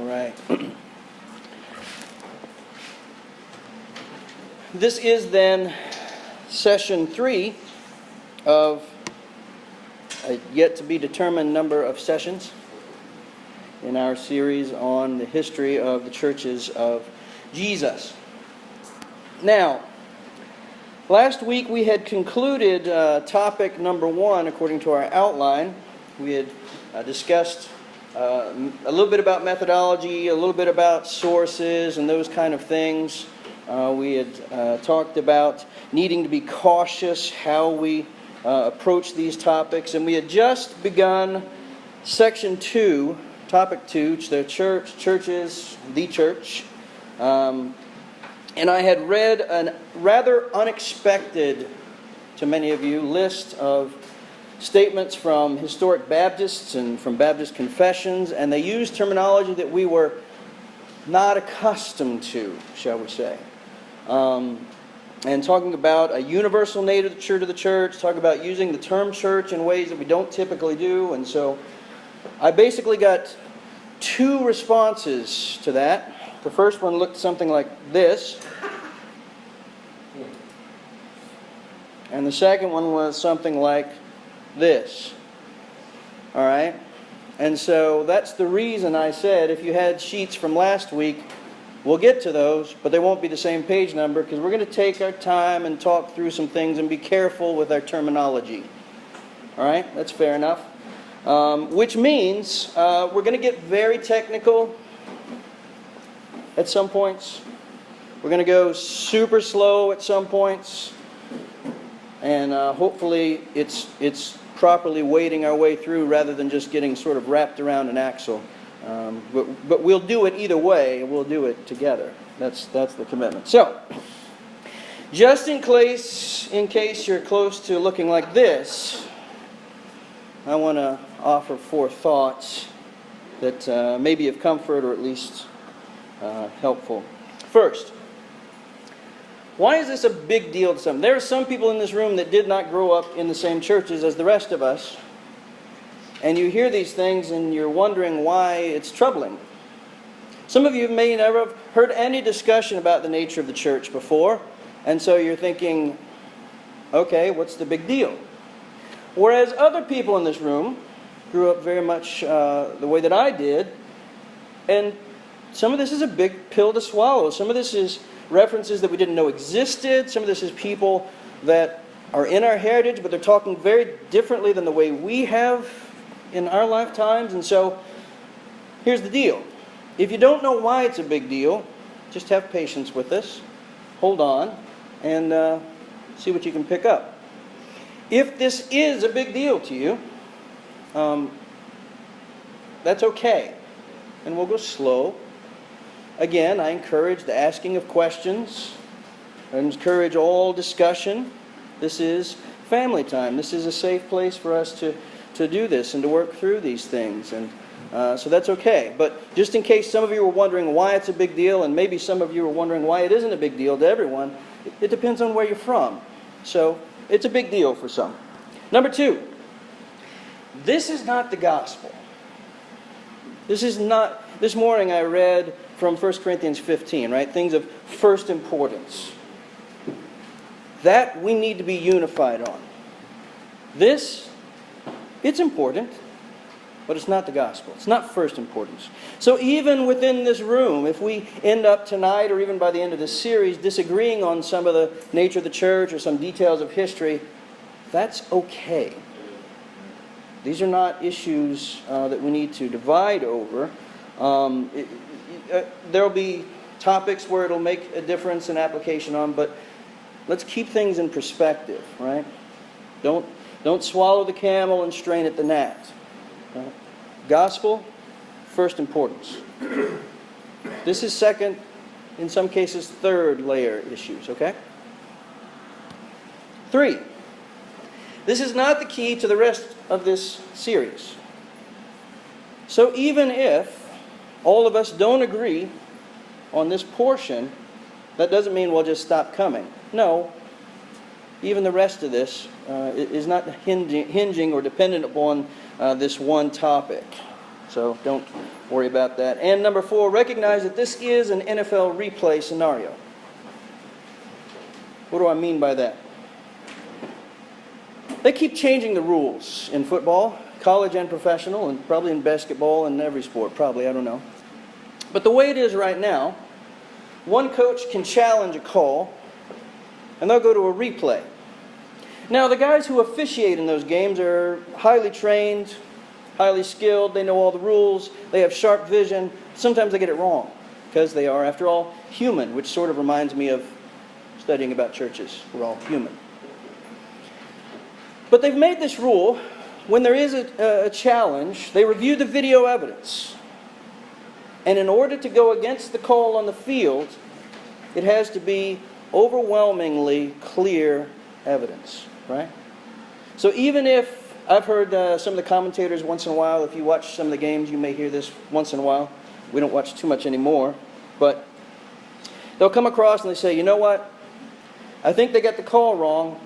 right. This is then session 3 of a yet to be determined number of sessions in our series on the history of the churches of Jesus. Now, last week we had concluded topic number 1 according to our outline. We had discussed a little bit about methodology, a little bit about sources and those kind of things. We had talked about needing to be cautious how we approach these topics. And we had just begun section 2, topic 2, the churches, the church. And I had read a rather unexpected, to many of you, list of statements from historic Baptists and from Baptist confessions, and they used terminology that we were not accustomed to, shall we say. And talking about a universal nature to the church, talking about using the term church in ways that we don't typically do. And so I basically got 2 responses to that. The first one looked something like this. And the second one was something like this. All right? And so that's the reason I said if you had sheets from last week, we'll get to those, but they won't be the same page number because we're going to take our time and talk through some things and be careful with our terminology. All right? That's fair enough. Which means we're going to get very technical at some points. We're going to go super slow at some points. And hopefully it's properly wading our way through rather than just getting sort of wrapped around an axle. But we'll do it either way. We'll do it together. That's the commitment. So, just in case you're close to looking like this, I want to offer 4 thoughts that may be of comfort or at least helpful. First, why is this a big deal to some? There are some people in this room that did not grow up in the same churches as the rest of us. And you hear these things and you're wondering why it's troubling. Some of you may never have heard any discussion about the nature of the church before. And so you're thinking, okay, what's the big deal? Whereas other people in this room grew up very much the way that I did. And some of this is a big pill to swallow. Some of this is references that we didn't know existed. Some of this is people that are in our heritage, but they're talking very differently than the way we have in our lifetimes. And so here's the deal. If you don't know why it's a big deal, just have patience with this. Hold on and see what you can pick up. If this is a big deal to you, that's okay. And we'll go slow. Again, I encourage the asking of questions. I encourage all discussion. This is family time. This is a safe place for us to do this and to work through these things. And so that's okay. But just in case some of you were wondering why it's a big deal, and maybe some of you were wondering why it isn't a big deal to everyone, it depends on where you're from. So it's a big deal for some. Number 2, this is not the gospel. This morning I read from 1 Corinthians 15, right? Things of first importance. That we need to be unified on. This, it's important, but it's not the gospel. It's not first importance. So even within this room, if we end up tonight or even by the end of this series disagreeing on some of the nature of the church or some details of history, that's okay. These are not issues that we need to divide over. There will be topics where it'll make a difference in application on, but let's keep things in perspective, right? Don't swallow the camel and strain at the gnat. Gospel, first importance. This is second, in some cases third layer issues, okay? 3, this is not the key to the rest of this series. So even if all of us don't agree on this portion, that doesn't mean we'll just stop coming. No, even the rest of this is not hinging or dependent upon this one topic. So don't worry about that. And number 4, recognize that this is an NFL replay scenario. What do I mean by that? They keep changing the rules in football, college and professional, and probably in basketball and every sport, probably, I don't know. But the way it is right now, one coach can challenge a call, and they'll go to a replay. Now, the guys who officiate in those games are highly trained, highly skilled, they know all the rules, they have sharp vision. Sometimes they get it wrong, because they are, after all, human, which sort of reminds me of studying about churches. We're all human. But they've made this rule, when there is a challenge, they review the video evidence. And in order to go against the call on the field, it has to be overwhelmingly clear evidence, right? So even if, I've heard some of the commentators once in a while, if you watch some of the games, you may hear this once in a while. We don't watch too much anymore. But they'll come across and they say, you know what? I think they got the call wrong,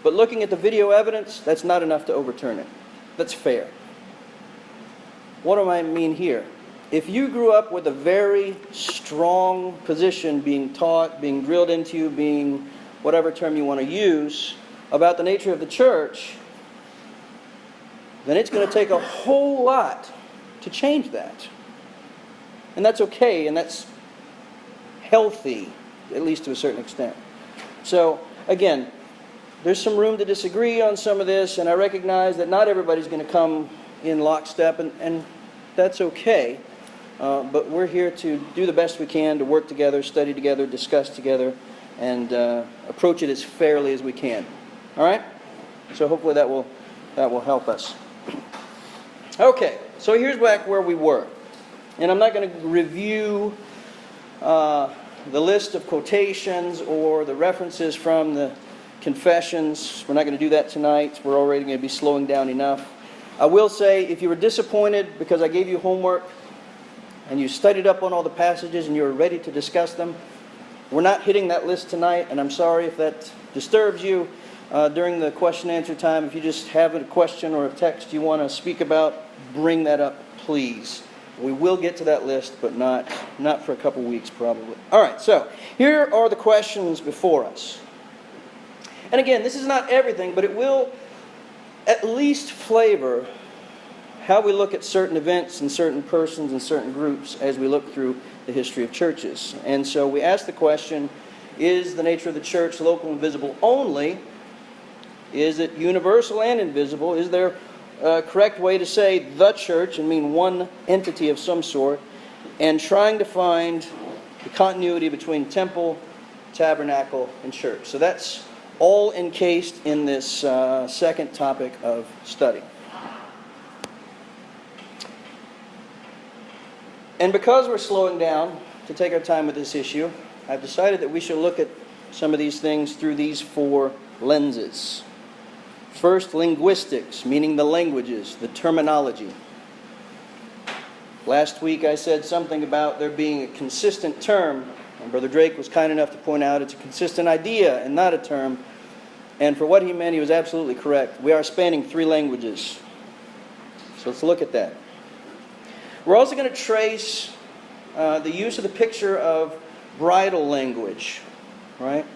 but looking at the video evidence, that's not enough to overturn it. That's fair. What do I mean here? If you grew up with a very strong position being taught, being drilled into you, being whatever term you want to use, about the nature of the church, then it's going to take a whole lot to change that. And that's okay, and that's healthy, at least to a certain extent. So, again, there's some room to disagree on some of this, and I recognize that not everybody's going to come in lockstep, and that's okay. But we're here to do the best we can, to work together, study together, discuss together, and approach it as fairly as we can. All right? So hopefully that will help us. Okay, so here's back where we were. And I'm not going to review the list of quotations or the references from the confessions. We're not going to do that tonight. We're already going to be slowing down enough. I will say, if you were disappointed because I gave you homework and you studied up on all the passages and you were ready to discuss them, we're not hitting that list tonight, and I'm sorry if that disturbs you. During the question and answer time, if you just have a question or a text you want to speak about, bring that up, please. We will get to that list, but not for a couple weeks probably. All right, so here are the questions before us. And again, this is not everything, but it will at least flavor how we look at certain events and certain persons and certain groups as we look through the history of churches. And so we ask the question, is the nature of the church local and visible only? Is it universal and invisible? Is there a correct way to say the church and mean one entity of some sort? And trying to find the continuity between temple, tabernacle, and church. So that's all encased in this second topic of study. And because we're slowing down to take our time with this issue, I've decided that we should look at some of these things through these 4 lenses. First, linguistics, meaning the languages, the terminology. Last week I said something about there being a consistent term, and Brother Drake was kind enough to point out it's a consistent idea and not a term. And for what he meant, he was absolutely correct. We are spanning 3 languages. So let's look at that. We're also going to trace the use of the picture of bridal language, right?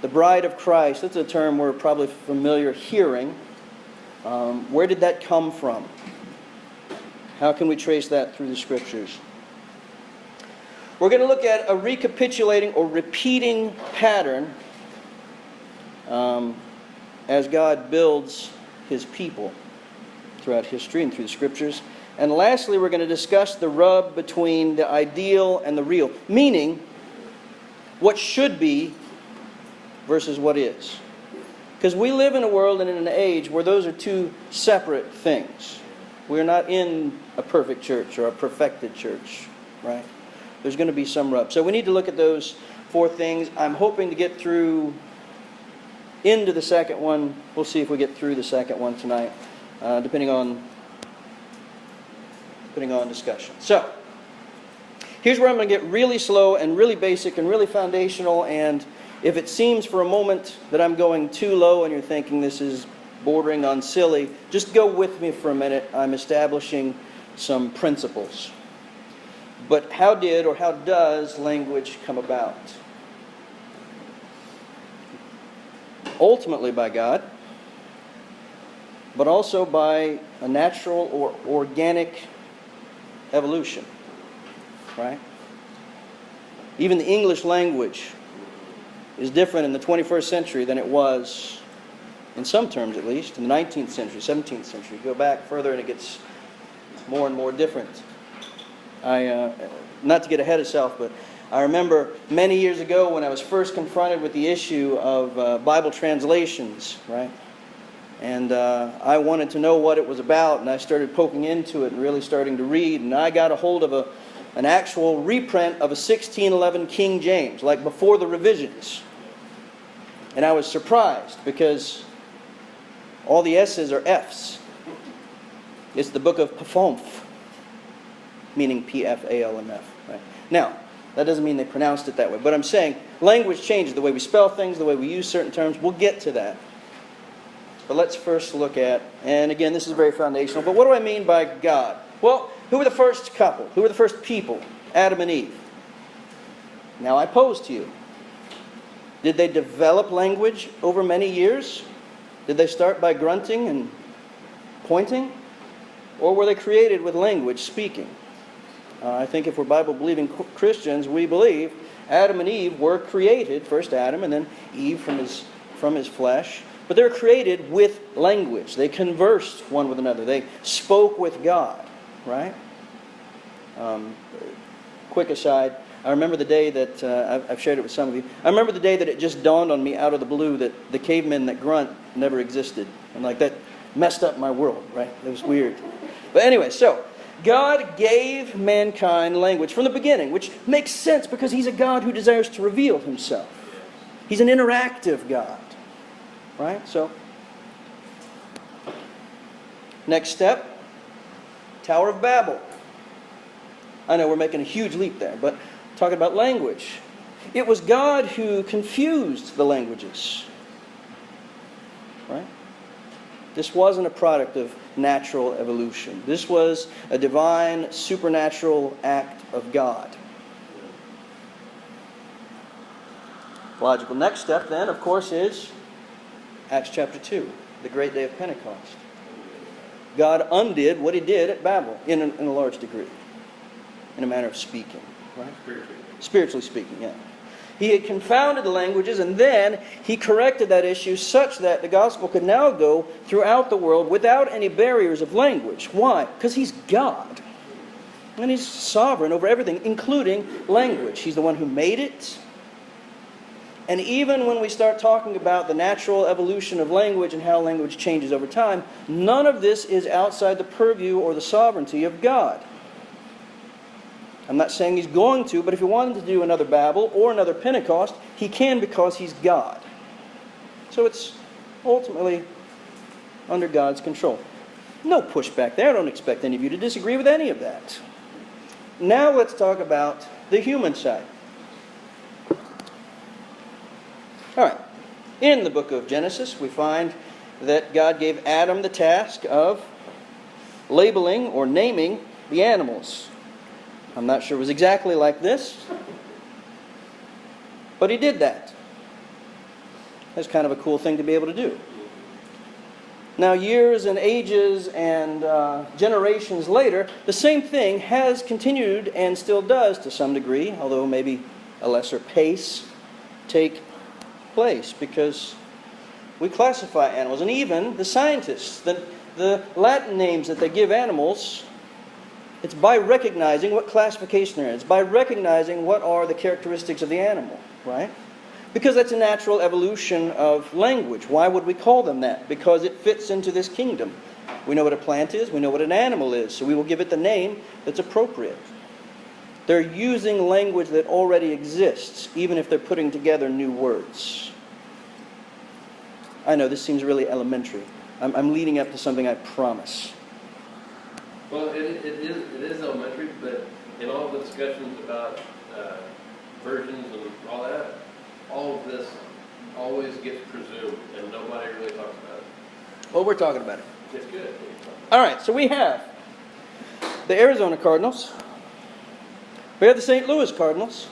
The bride of Christ, that's a term we're probably familiar hearing. Where did that come from? How can we trace that through the Scriptures? We're going to look at a recapitulating or repeating pattern as God builds His people throughout history and through the Scriptures. And lastly, we're going to discuss the rub between the ideal and the real, meaning what should be versus what is. Because we live in a world and in an age where those are 2 separate things. We're not in a perfect church or a perfected church, right? There's going to be some rub. So we need to look at those 4 things. I'm hoping to get through into the second one. We'll see if we get through the second one tonight, depending on discussion. So, here's where I'm going to get really slow and really basic and really foundational, and if it seems for a moment that I'm going too low and you're thinking this is bordering on silly, just go with me for a minute. I'm establishing some principles. But how did or how does language come about? Ultimately by God, but also by a natural or organic evolution, right? Even the English language is different in the 21st century than it was, in some terms at least, in the 19th century, 17th century. Go back further and it gets more and more different. Not to get ahead of self, but I remember many years ago when I was first confronted with the issue of Bible translations, right? And I wanted to know what it was about, and I started poking into it and really starting to read, and I got a hold of an actual reprint of a 1611 King James, like before the revisions. And I was surprised because all the S's are F's. It's the book of Pfalmf, meaning P-F-A-L-M-F. Right? Now, that doesn't mean they pronounced it that way, but I'm saying language changes, the way we spell things, the way we use certain terms. We'll get to that. But let's first look at, and again, this is very foundational, but what do I mean by God? Well, who were the first couple? Who were the first people? Adam and Eve. Now I pose to you, did they develop language over many years? Did they start by grunting and pointing? Or were they created with language, speaking? I think if we're Bible-believing Christians, we believe Adam and Eve were created, first Adam and then Eve from his flesh. But they were created with language. They conversed one with another. They spoke with God, right? Quick aside, I remember the day that, I've shared it with some of you, I remember the day that it just dawned on me out of the blue that the cavemen that grunt never existed. And like that messed up my world, right? It was weird. But anyway, so God gave mankind language from the beginning, which makes sense because He's a God who desires to reveal Himself. He's an interactive God. Right? So, next step, Tower of Babel. I know we're making a huge leap there, but talking about language. It was God who confused the languages. Right? This wasn't a product of natural evolution. This was a divine, supernatural act of God. Logical next step then, of course, is Acts chapter 2, the great day of Pentecost. God undid what He did at Babel in a large degree, in a manner of speaking. Right? Spiritually speaking, yeah. He had confounded the languages, and then He corrected that issue such that the gospel could now go throughout the world without any barriers of language. Why? Because He's God. And He's sovereign over everything, including language. He's the one who made it. And even when we start talking about the natural evolution of language and how language changes over time, none of this is outside the purview or the sovereignty of God. I'm not saying He's going to, but if He wanted to do another Babel or another Pentecost, He can because He's God. So it's ultimately under God's control. No pushback there. I don't expect any of you to disagree with any of that. Now let's talk about the human side. All right. In the book of Genesis, we find that God gave Adam the task of labeling or naming the animals. I'm not sure it was exactly like this, but He did that. That's kind of a cool thing to be able to do. Now, years and ages and generations later, the same thing has continued and still does to some degree, although maybe a lesser pace, take place because we classify animals. And even the scientists, the Latin names that they give animals, it's by recognizing what classification they're in. It's by recognizing what are the characteristics of the animal, right? Because that's a natural evolution of language. Why would we call them that? Because it fits into this kingdom. We know what a plant is, we know what an animal is, so we will give it the name that's appropriate. They're using language that already exists, even if they're putting together new words. I know this seems really elementary. I'm leading up to something, I promise. Well, it is elementary, but in all the discussions about versions and all that, all of this always gets presumed, and nobody really talks about it. Well, we're talking about it. It's good. All right, so we have the Arizona Cardinals. We have the St. Louis Cardinals.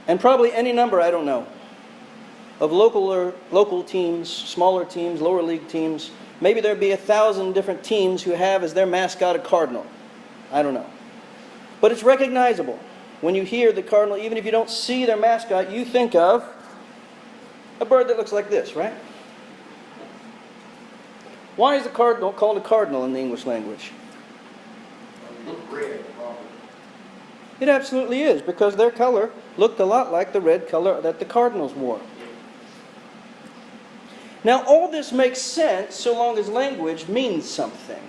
And probably any number, I don't know, of local teams, smaller teams, lower league teams. Maybe there'd be 1,000 different teams who have as their mascot a cardinal. I don't know. But it's recognizable. When you hear the cardinal, even if you don't see their mascot, you think of a bird that looks like this, right? Why is the cardinal called a cardinal in the English language? Red, probably. It absolutely is, because their color looked a lot like the red color that the Cardinals wore. Now, all this makes sense so long as language means something.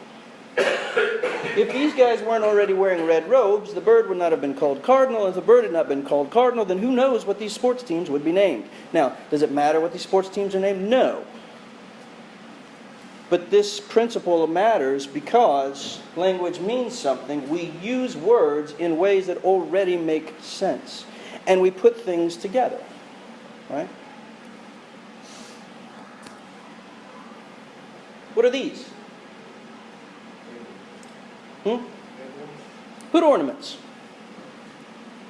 If these guys weren't already wearing red robes, the bird would not have been called Cardinal. If the bird had not been called Cardinal, then who knows what these sports teams would be named. Now, does it matter what these sports teams are named? No. But this principle matters because language means something. We use words in ways that already make sense. And we put things together. Right? What are these? Hood ornaments.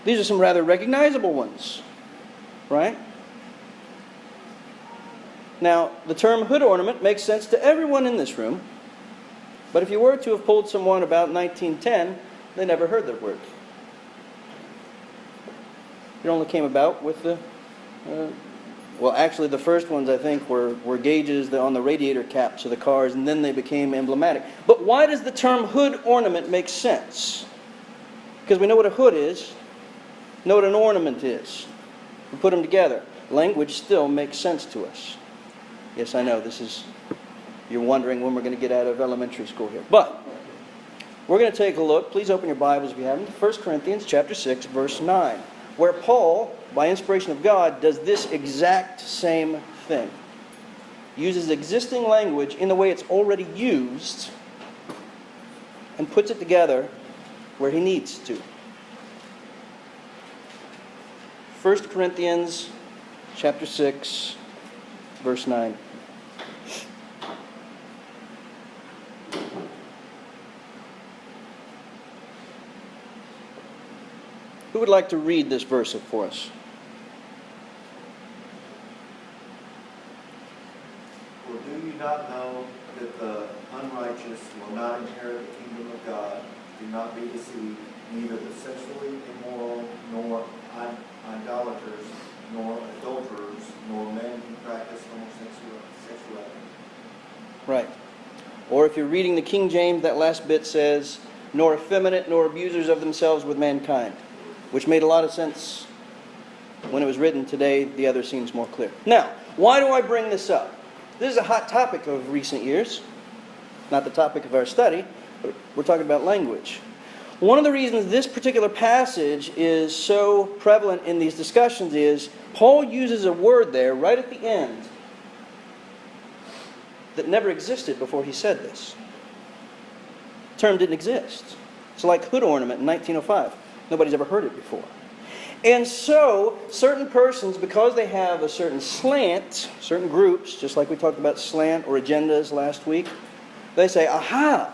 These are some rather recognizable ones. Right? Now, the term hood ornament makes sense to everyone in this room, but if you were to have polled someone about 1910, they never heard the word. It only came about with the, well, actually the first ones I think were gauges on the radiator caps of the cars, and then they became emblematic. But why does the term hood ornament make sense? Because we know what a hood is, know what an ornament is. We put them together. Language still makes sense to us. Yes, I know, you're wondering when we're going to get out of elementary school here. But we're going to take a look. Please open your Bibles if you haven't. 1 Corinthians chapter 6, verse 9, where Paul, by inspiration of God, does this exact same thing. Uses existing language in the way it's already used and puts it together where he needs to. 1 Corinthians chapter 6, verse 9. Who would like to read this verse for us? For do you not know that the unrighteous will not inherit the kingdom of God? Do not be deceived, neither the sexually immoral, nor idolaters, nor adulterers, nor men who practice homosexuality. Right. Or if you're reading the King James, that last bit says, nor effeminate, nor abusers of themselves with mankind, which made a lot of sense when it was written. Today, the other seems more clear. Now, why do I bring this up? This is a hot topic of recent years. Not the topic of our study, but we're talking about language. One of the reasons this particular passage is so prevalent in these discussions is Paul uses a word there right at the end that never existed before he said this. The term didn't exist. It's like hood ornament in 1905. Nobody's ever heard it before. And so, certain persons, because they have a certain slant, certain groups, just like we talked about slant or agendas last week, they say, aha,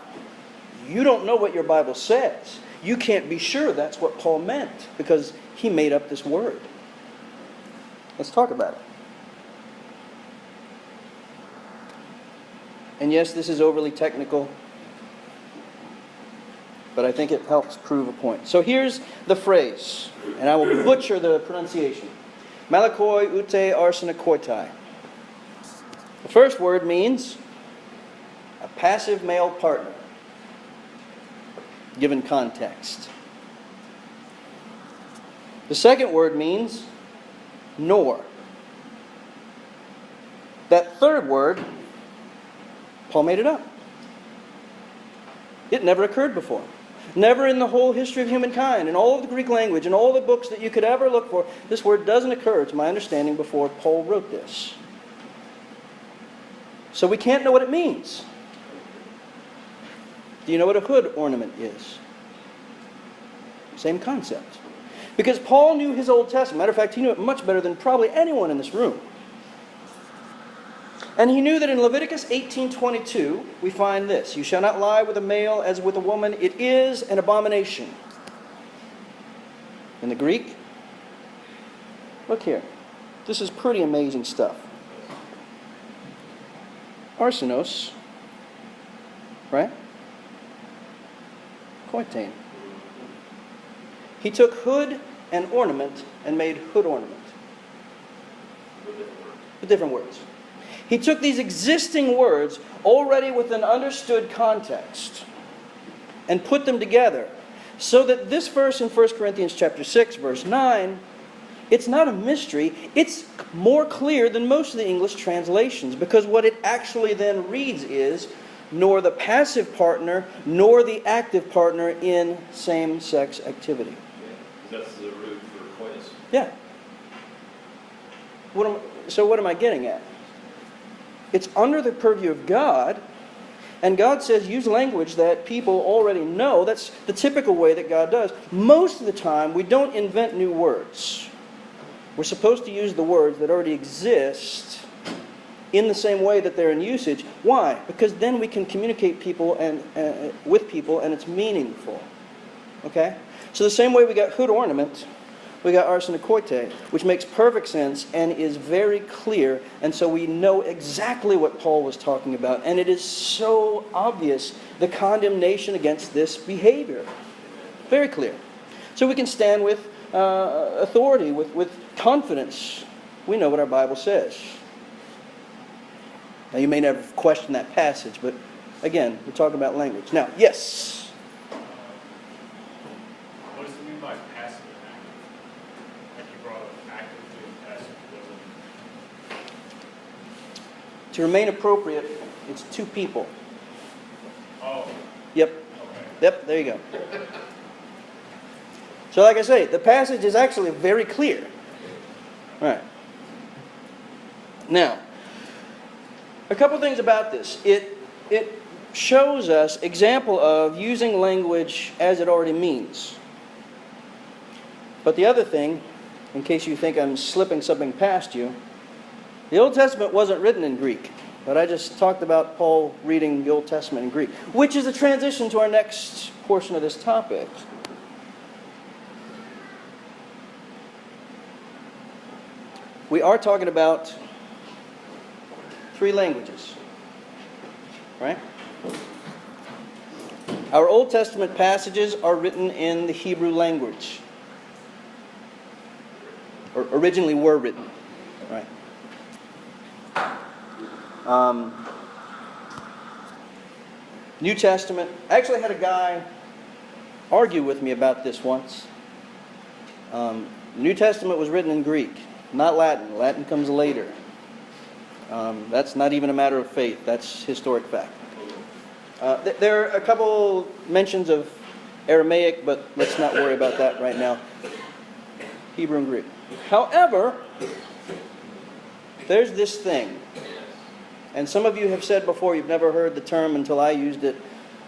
you don't know what your Bible says. You can't be sure that's what Paul meant because he made up this word. Let's talk about it. And yes, this is overly technical, but I think it helps prove a point. So here's the phrase, and I will butcher the pronunciation. Malakoi ute arsenokoitai. The first word means a passive male partner, given context. The second word means nor. That third word, Paul made it up. It never occurred before. Never in the whole history of humankind, in all of the Greek language, in all the books that you could ever look for, this word doesn't occur, to my understanding, before Paul wrote this. So we can't know what it means. Do you know what a hood ornament is? Same concept. Because Paul knew his Old Testament. Matter of fact, he knew it much better than probably anyone in this room. And he knew that in Leviticus 18:22, we find this: "You shall not lie with a male as with a woman. It is an abomination." In the Greek, look here. This is pretty amazing stuff. Arsenos, right? Koitain. He took hood and ornament and made hood ornament. With different words. He took these existing words, already with an understood context, and put them together, so that this verse in 1 Corinthians chapter 6, verse 9, it's not a mystery. It's more clear than most of the English translations, because what it actually then reads is, "Nor the passive partner, nor the active partner in same-sex activity." Yeah, that's the root for coitus. Yeah. So what am I getting at? It's under the purview of God, and God says use language that people already know. That's the typical way that God does. Most of the time, we don't invent new words. We're supposed to use the words that already exist in the same way that they're in usage. Why? Because then we can communicate people and with people, and it's meaningful. Okay? So the same way we got hood ornament, we got arsenokoite, which makes perfect sense and is very clear, and so we know exactly what Paul was talking about, and it is so obvious, the condemnation against this behavior. Very clear. So we can stand with authority, with confidence. We know what our Bible says. Now you may never question that passage, but again, we're talking about language. Now, yes? What does it mean by passive and active? Like you brought up active and passive. To remain appropriate, it's two people. Oh, Yep. okay. Yep, there you go. So like I say, the passage is actually very clear. All right. Now, a couple things about this. It shows us example of using language as it already means. But the other thing, in case you think I'm slipping something past you, the Old Testament wasn't written in Greek. But I just talked about Paul reading the Old Testament in Greek, which is a transition to our next portion of this topic. We are talking about 3 languages, right? Our Old Testament passages are written in the Hebrew language, or originally were written, right? New Testament. I actually had a guy argue with me about this once. New Testament was written in Greek, not Latin. Latin comes later. That's not even a matter of faith. That's historic fact. There are a couple mentions of Aramaic, but let's not worry about that right now. Hebrew and Greek. However, there's this thing. And some of you have said before you've never heard the term until I used it.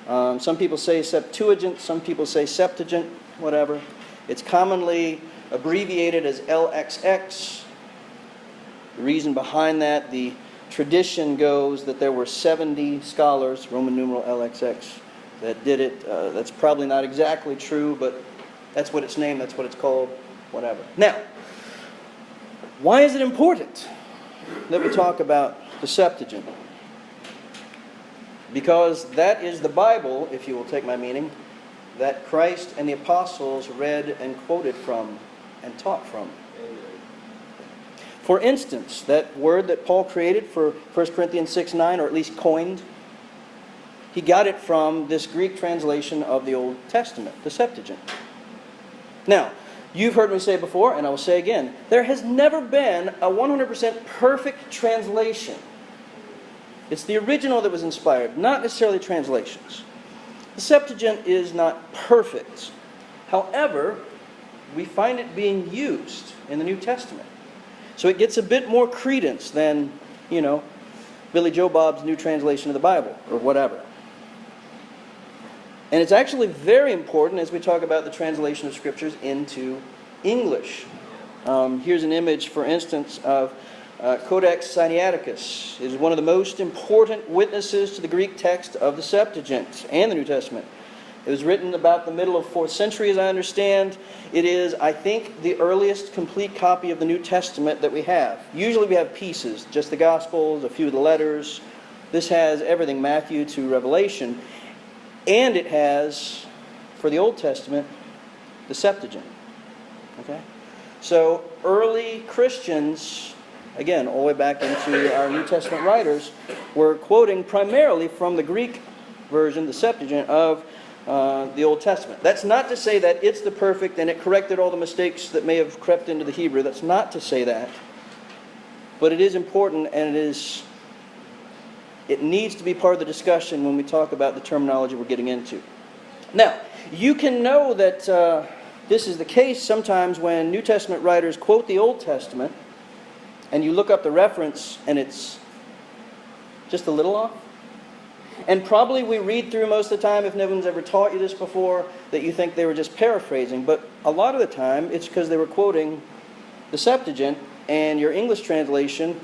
Some people say Septuagint, some people say Septuagint, whatever. It's commonly abbreviated as LXX. The reason behind that, the tradition goes that there were 70 scholars, Roman numeral LXX, that did it. That's probably not exactly true, but that's what it's named, that's what it's called, whatever. Now, why is it important that we talk about the Septuagint? Because that is the Bible, if you will take my meaning, that Christ and the apostles read and quoted from and taught from. For instance, that word that Paul created for 1 Corinthians 6:9, or at least coined, he got it from this Greek translation of the Old Testament, the Septuagint. Now, you've heard me say before, and I will say again, there has never been a 100% perfect translation. It's the original that was inspired, not necessarily translations. The Septuagint is not perfect. However, we find it being used in the New Testament. So it gets a bit more credence than, Billy Joe Bob's new translation of the Bible, or whatever. And it's actually very important as we talk about the translation of Scriptures into English. Here's an image, for instance, of Codex Sinaiticus is one of the most important witnesses to the Greek text of the Septuagint and the New Testament. It was written about the middle of 4th century, as I understand. It is, I think, the earliest complete copy of the New Testament that we have. Usually we have pieces, just the Gospels, a few of the letters. This has everything, Matthew to Revelation. And it has, for the Old Testament, the Septuagint. Okay? So early Christians, again, all the way back into our New Testament writers, were quoting primarily from the Greek version, the Septuagint, of the Old Testament. That's not to say that it's the perfect and it corrected all the mistakes that may have crept into the Hebrew. That's not to say that. But it is important, and it needs to be part of the discussion when we talk about the terminology we're getting into. Now, you can know that this is the case sometimes when New Testament writers quote the Old Testament and you look up the reference and it's just a little off. And probably we read through most of the time, if no one's ever taught you this before, that you think they were just paraphrasing. But a lot of the time, it's because they were quoting the Septuagint, and your English translation,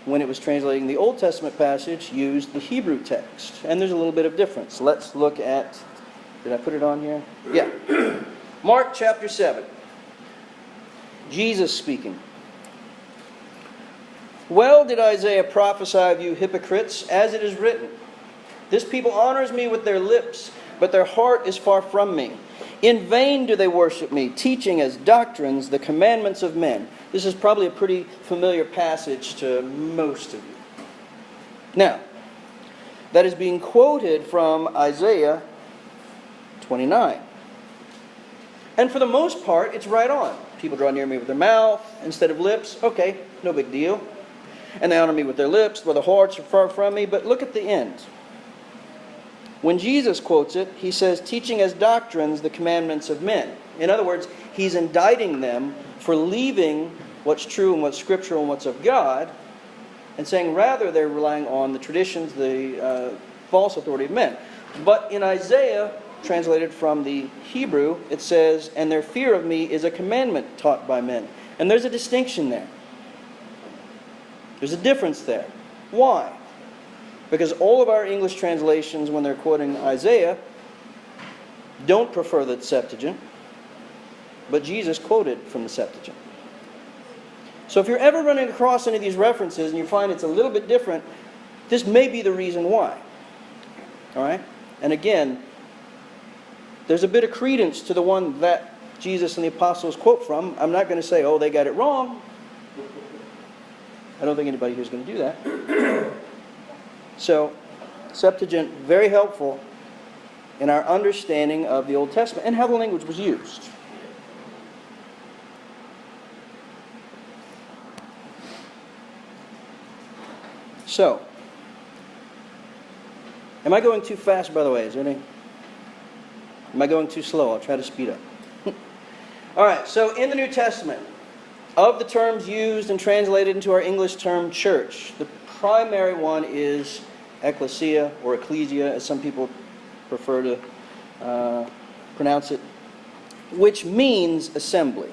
when it was translating the Old Testament passage, used the Hebrew text. And there's a little bit of difference. Let's look at, did I put it on here? Yeah. Mark chapter 7. Jesus speaking. Well did Isaiah prophesy of you hypocrites, as it is written, this people honors me with their lips, but their heart is far from me. In vain do they worship me, teaching as doctrines the commandments of men. This is probably a pretty familiar passage to most of you. Now, that is being quoted from Isaiah 29. And for the most part, it's right on. People draw near me with their mouth instead of lips. Okay, no big deal. And they honor me with their lips, but their hearts are far from me. But look at the end. When Jesus quotes it, he says, teaching as doctrines the commandments of men. In other words, he's indicting them for leaving what's true and what's scriptural and what's of God, and saying rather they're relying on the traditions, the false authority of men. But in Isaiah, translated from the Hebrew, it says, and their fear of me is a commandment taught by men. And there's a distinction there. There's a difference there. Why? Because all of our English translations, when they're quoting Isaiah, don't prefer the Septuagint, but Jesus quoted from the Septuagint. So if you're ever running across any of these references and you find it's a little bit different, this may be the reason why. All right? And again, there's a bit of credence to the one that Jesus and the apostles quote from. I'm not going to say, oh, they got it wrong. I don't think anybody here is going to do that. So, Septuagint, very helpful in our understanding of the Old Testament and how the language was used. So, am I going too fast, by the way? Is there any? Am I going too slow? I'll try to speed up. All right, so in the New Testament, of the terms used and translated into our English term church, the primary one is ecclesia, or ecclesia, as some people prefer to pronounce it, which means assembly.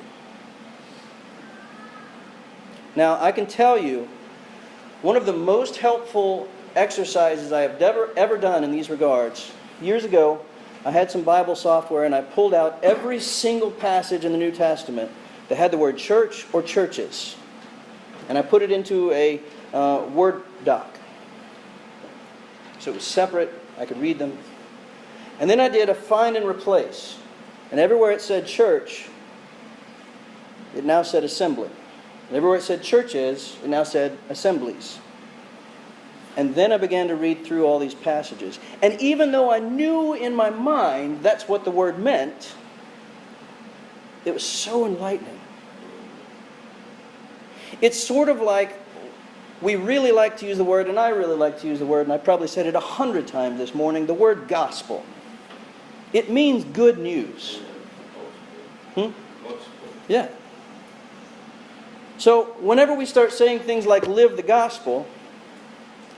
Now, I can tell you, one of the most helpful exercises I have ever done in these regards, years ago, I had some Bible software and I pulled out every single passage in the New Testament that had the word church or churches. And I put it into a Word doc. So it was separate, I could read them. And then I did a find and replace. And everywhere it said church, it now said assembly. And everywhere it said churches, it now said assemblies. And then I began to read through all these passages. And even though I knew in my mind that's what the word meant, it was so enlightening. It's sort of like, we really like to use the word, and I really like to use the word, and I probably said it 100 times this morning, the word gospel. It means good news. Yeah. So whenever we start saying things like live the gospel,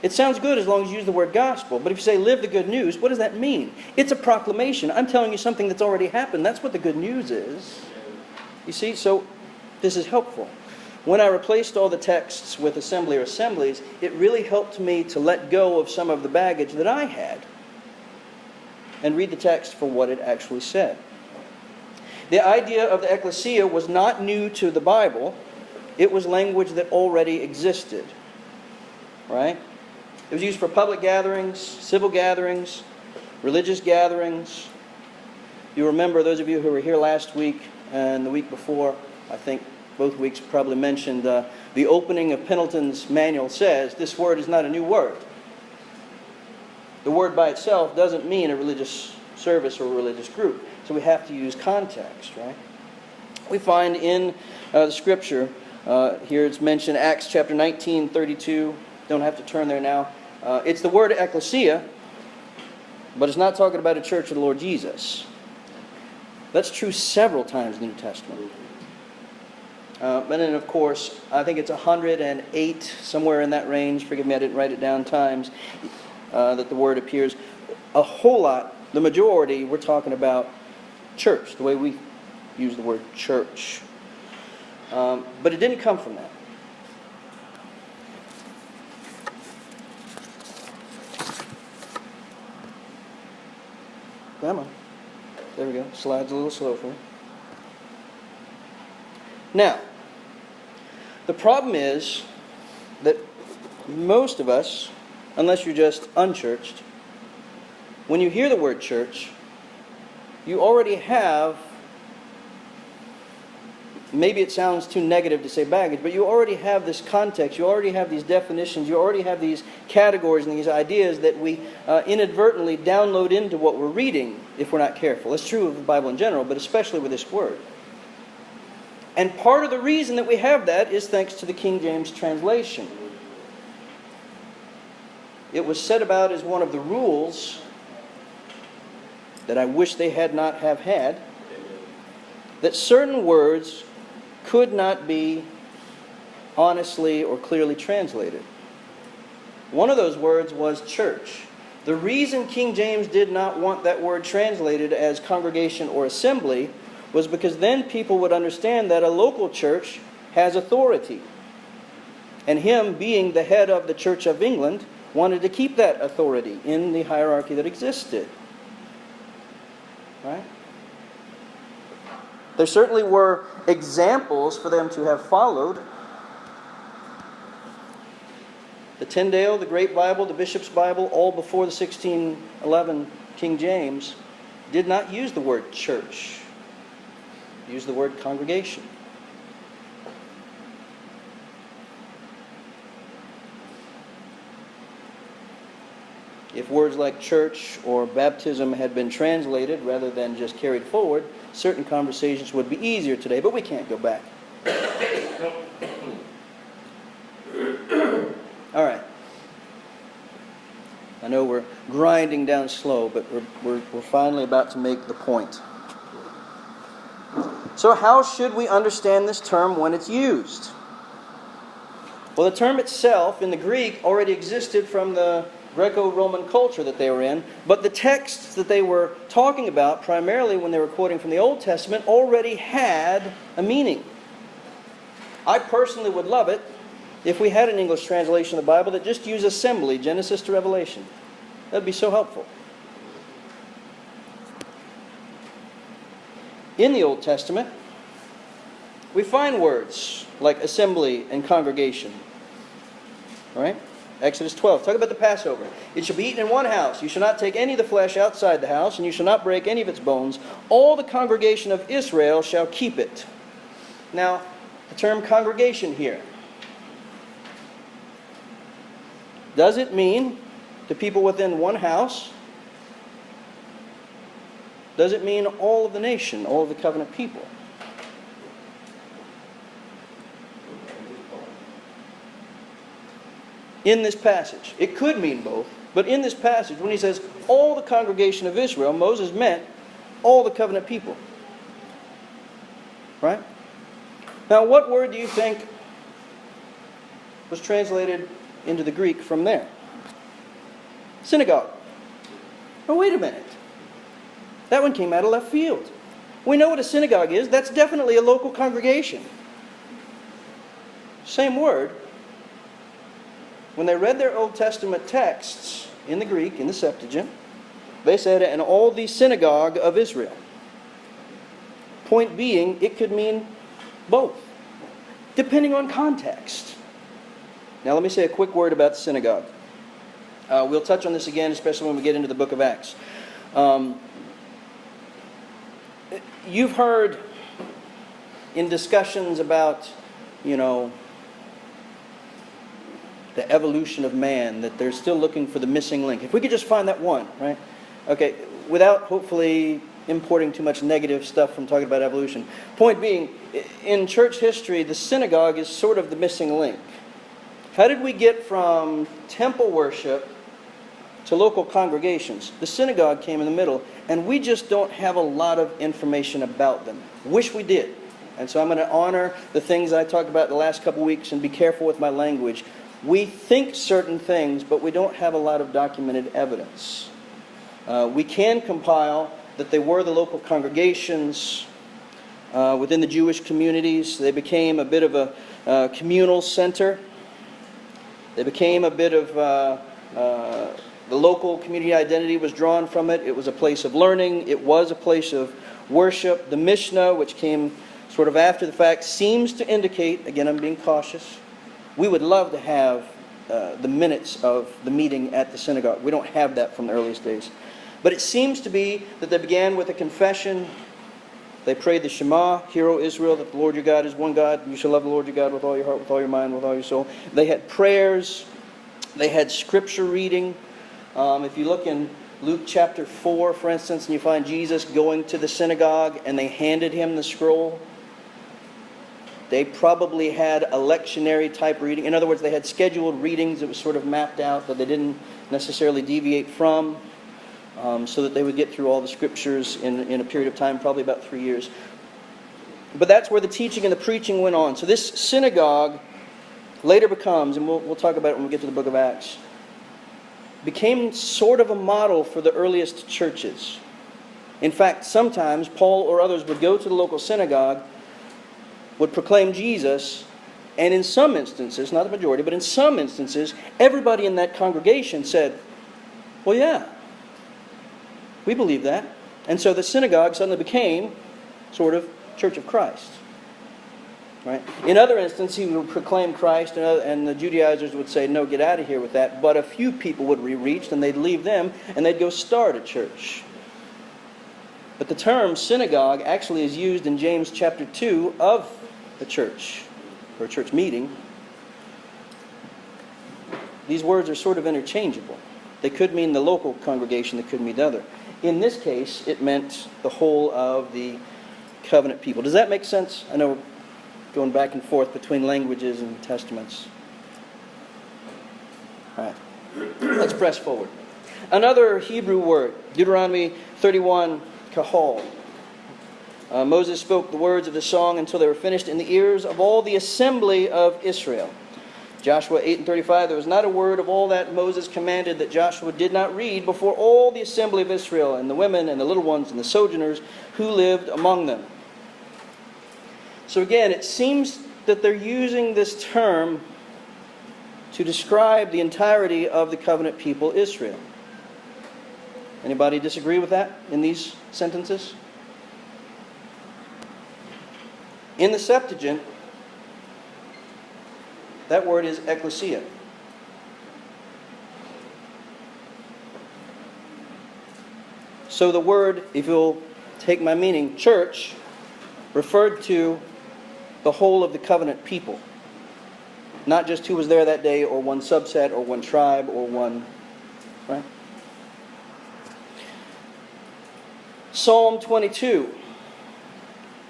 it sounds good as long as you use the word gospel. But if you say live the good news, what does that mean? It's a proclamation. I'm telling you something that's already happened. That's what the good news is. You see, so this is helpful. When I replaced all the texts with assembly or assemblies, it really helped me to let go of some of the baggage that I had and read the text for what it actually said. The idea of the ecclesia was not new to the Bible. It was language that already existed. Right? It was used for public gatherings, civil gatherings, religious gatherings. You remember, those of you who were here last week and the week before, I think both weeks probably mentioned, the opening of Pendleton's manual says this word is not a new word. The word by itself doesn't mean a religious service or a religious group. So we have to use context, right? We find in the scripture, here it's mentioned, Acts chapter 19, 32. Don't have to turn there now. It's the word ecclesia, but it's not talking about a church of the Lord Jesus. That's true several times in the New Testament. And then, of course, I think it's 108, somewhere in that range. Forgive me, I didn't write it down, times that the word appears. A whole lot, the majority, we're talking about church, the way we use the word church. But it didn't come from that. Come on. There we go. Slides a little slow for me. Now, the problem is that most of us, unless you're just unchurched, when you hear the word church, you already have, maybe it sounds too negative to say baggage, but you already have this context, you already have these definitions, you already have these categories and these ideas that we inadvertently download into what we're reading if we're not careful. It's true of the Bible in general, but especially with this word. And part of the reason that we have that is thanks to the King James translation. It was set about as one of the rules that I wish they had not have had, that certain words could not be honestly or clearly translated. One of those words was church. The reason King James did not want that word translated as congregation or assembly was because then people would understand that a local church has authority. And him, being the head of the Church of England, wanted to keep that authority in the hierarchy that existed. Right? There certainly were examples for them to have followed. The Tyndale, the Great Bible, the Bishop's Bible, all before the 1611 King James, did not use the word church. They used the word congregation. If words like church or baptism had been translated rather than just carried forward, certain conversations would be easier today, but we can't go back. All right. I know we're grinding down slow, but we're finally about to make the point. So how should we understand this term when it's used? Well, the term itself in the Greek already existed from the Greco-Roman culture that they were in, but the texts that they were talking about, primarily when they were quoting from the Old Testament, already had a meaning. I personally would love it if we had an English translation of the Bible that just used assembly, Genesis to Revelation. That would be so helpful. In the Old Testament, we find words like assembly and congregation. All right? Exodus 12, talk about the Passover. It shall be eaten in one house. You shall not take any of the flesh outside the house, and you shall not break any of its bones. All the congregation of Israel shall keep it. Now, the term congregation here, does it mean the people within one house? Does it mean all of the nation, all of the covenant people? In this passage, it could mean both, but in this passage, when he says all the congregation of Israel, Moses meant all the covenant people. Right? Now, what word do you think was translated into the Greek from there? Synagogue. Oh, wait a minute. That one came out of left field. We know what a synagogue is. That's definitely a local congregation. same word, when they read their Old Testament texts in the Greek, in the Septuagint, they said, "and all the synagogue of Israel." Point being, it could mean both, depending on context. Now let me say a quick word about the synagogue. We'll touch on this again, especially when we get into the book of Acts. You've heard in discussions about, the evolution of man, that they're still looking for the missing link. If we could just find that one, right? Okay, without hopefully importing too much negative stuff from talking about evolution. Point being, in church history, the synagogue is sort of the missing link. How did we get from temple worship to local congregations? The synagogue came in the middle, and we just don't have a lot of information about them. Wish we did. And so I'm going to honor the things I talked about the last couple weeks and be careful with my language. We think certain things, but we don't have a lot of documented evidence. We can compile that they were the local congregations within the Jewish communities. They became a bit of a communal center. They became a bit of the local community identity was drawn from it. It was a place of learning. It was a place of worship. The Mishnah, which came sort of after the fact, seems to indicate, again I'm being cautious, we would love to have the minutes of the meeting at the synagogue. We don't have that from the earliest days. But it seems to be that they began with a confession. They prayed the Shema, "Hear, O Israel, that the Lord your God is one God. You shall love the Lord your God with all your heart, with all your mind, with all your soul." They had prayers. They had scripture reading. If you look in Luke chapter 4, for instance, and you find Jesus going to the synagogue and they handed him the scroll, they probably had a lectionary type reading. In other words, they had scheduled readings that was sort of mapped out that they didn't necessarily deviate from, so that they would get through all the scriptures in a period of time, probably about 3 years. But that's where the teaching and the preaching went on. So this synagogue later becomes, and we'll talk about it when we get to the book of Acts, became sort of a model for the earliest churches. In fact, sometimes Paul or others would go to the local synagogue, would proclaim Jesus, and in some instances, not the majority, but in some instances, everybody in that congregation said, "Well, yeah, we believe that." And so the synagogue suddenly became sort of Church of Christ. Right? In other instances, he would proclaim Christ, and the Judaizers would say, "No, get out of here with that." But a few people would be reached, and they'd leave them, and they'd go start a church. But the term synagogue actually is used in James chapter 2 of a church, or a church meeting. These words are sort of interchangeable. They could mean the local congregation, they could mean the other. In this case, it meant the whole of the covenant people. Does that make sense? I know we're going back and forth between languages and testaments. All right. Let's press forward. Another Hebrew word, Deuteronomy 31, kahal. Moses spoke the words of the song until they were finished in the ears of all the assembly of Israel. Joshua 8 and 35, there was not a word of all that Moses commanded that Joshua did not read before all the assembly of Israel, and the women and the little ones and the sojourners who lived among them. So again, it seems that they're using this term to describe the entirety of the covenant people Israel. Anybody disagree with that in these sentences? In the Septuagint, that word is ekklesia. So the word, if you'll take my meaning, church, referred to the whole of the covenant people. Not just who was there that day, or one subset, or one tribe, or one... Right? Psalm 22.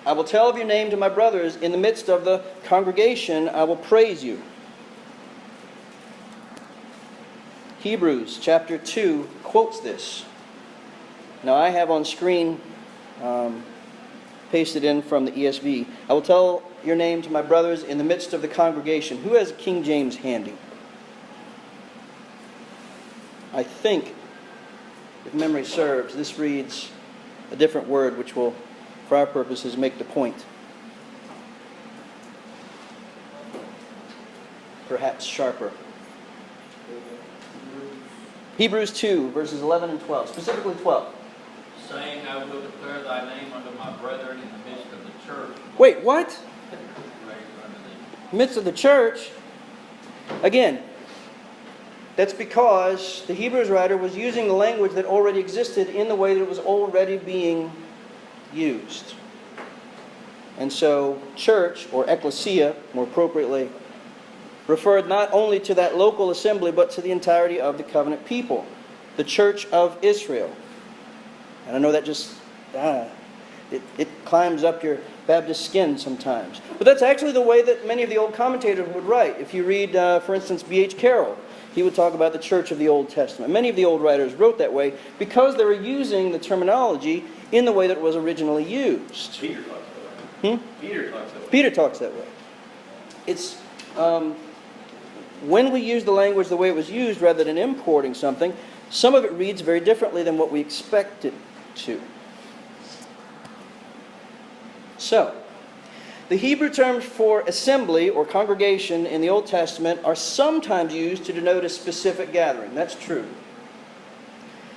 I will tell of your name to my brothers. In the midst of the congregation, I will praise you. Hebrews chapter 2 quotes this. Now I have on screen, pasted in from the ESV. I will tell your name to my brothers in the midst of the congregation. Who has a King James handy? I think, if memory serves, this reads a different word which will, for our purposes, make the point. perhaps sharper. Hebrews 2, verses 11 and 12, specifically 12. Saying, I will declare thy name unto my brethren in the midst of the church. Wait, what? Praise unto thee. Midst of the church? Again, that's because the Hebrews writer was using the language that already existed in the way that it was already being used. And so, church, or ecclesia, more appropriately, referred not only to that local assembly, but to the entirety of the covenant people, the church of Israel. And I know that just, it climbs up your Baptist skin sometimes. But that's actually the way that many of the old commentators would write. If you read, for instance, B.H. Carroll, he would talk about the church of the Old Testament. Many of the old writers wrote that way because they were using the terminology in the way that it was originally used. Peter talks that way. Peter talks that way. Peter talks that way. It's when we use the language the way it was used rather than importing something, some of it reads very differently than what we expect it to. So, the Hebrew terms for assembly or congregation in the Old Testament are sometimes used to denote a specific gathering. That's true.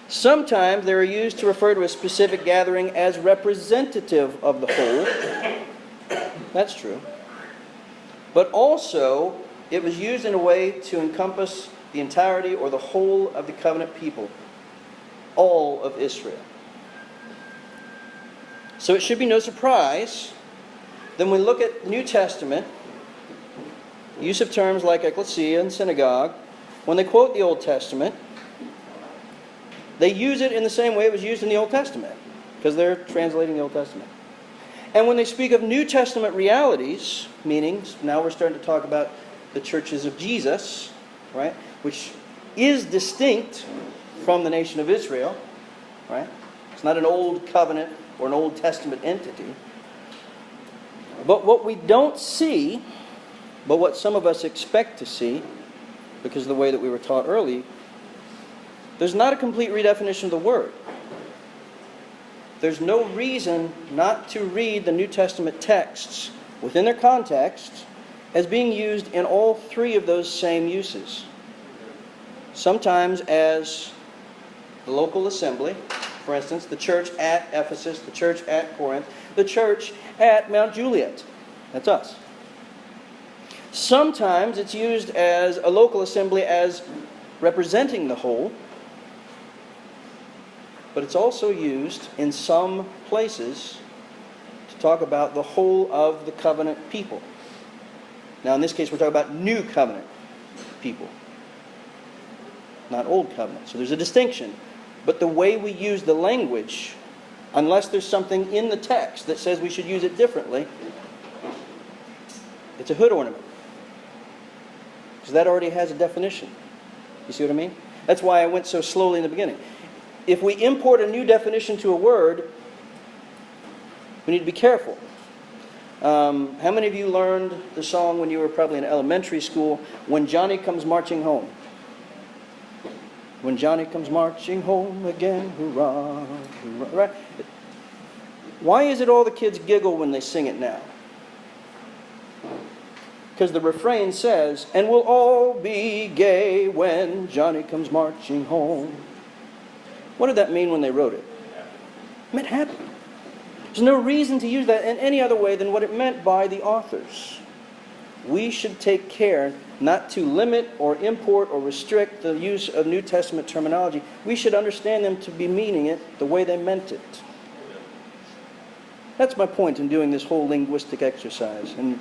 Sometimes they are used to refer to a specific gathering as representative of the whole. That's true. But also, it was used in a way to encompass the entirety or the whole of the covenant people, all of Israel. So it should be no surprise that when we look at the New Testament, use of terms like ecclesia and synagogue, when they quote the Old Testament, they use it in the same way it was used in the Old Testament, because they're translating the Old Testament. And when they speak of New Testament realities, meaning now we're starting to talk about the churches of Jesus, right, which is distinct from the nation of Israel, right? It's not an old covenant or an Old Testament entity. But what we don't see, but what some of us expect to see, because of the way that we were taught early, there's not a complete redefinition of the word. There's no reason not to read the New Testament texts within their context as being used in all three of those same uses. Sometimes as the local assembly, for instance, the church at Ephesus, the church at Corinth, the church at Mount Juliet. That's us. Sometimes it's used as a local assembly as representing the whole, but it's also used in some places to talk about the whole of the covenant people. Now in this case we're talking about new covenant people, not old covenant. So there's a distinction. But the way we use the language, unless there's something in the text that says we should use it differently, it's a hood ornament. Because that already has a definition. You see what I mean? That's why I went so slowly in the beginning. If we import a new definition to a word, we need to be careful. How many of you learned the song when you were probably in elementary school, When Johnny Comes Marching Home? When Johnny comes marching home again, hurrah, hurrah. Right? Why is it all the kids giggle when they sing it now? Because the refrain says, and we'll all be gay when Johnny comes marching home. What did that mean when they wrote it? It meant happy. There's no reason to use that in any other way than what it meant by the authors. We should take care not to limit or import or restrict the use of New Testament terminology. We should understand them to be meaning it the way they meant it. That's my point in doing this whole linguistic exercise. And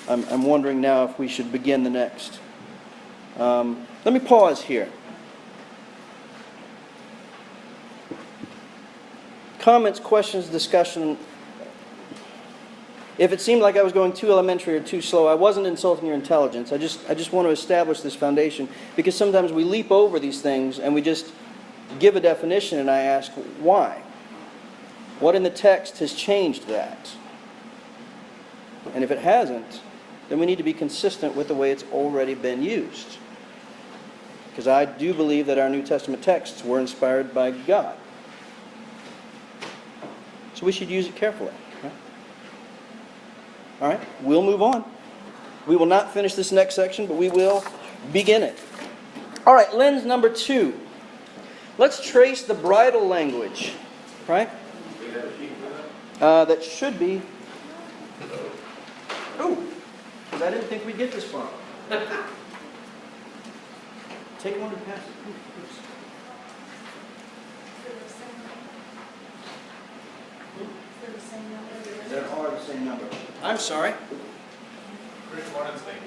I'm wondering now if we should begin the next. Let me pause here. Comments, questions, discussion. If it seemed like I was going too elementary or too slow, I wasn't insulting your intelligence. I just want to establish this foundation, because sometimes we leap over these things and we just give a definition, and I ask, why? What in the text has changed that? And if it hasn't, then we need to be consistent with the way it's already been used. Because I do believe that our New Testament texts were inspired by God. So we should use it carefully. Right? All right, we'll move on. We will not finish this next section, but we will begin it. All right, lens number 2. Let's trace the bridal language, right? Do you have a sheet for that? That should be. Oh, because I didn't think we'd get this far. Take one and pass it. Please. There are the same number. I'm sorry. Chris, one of the things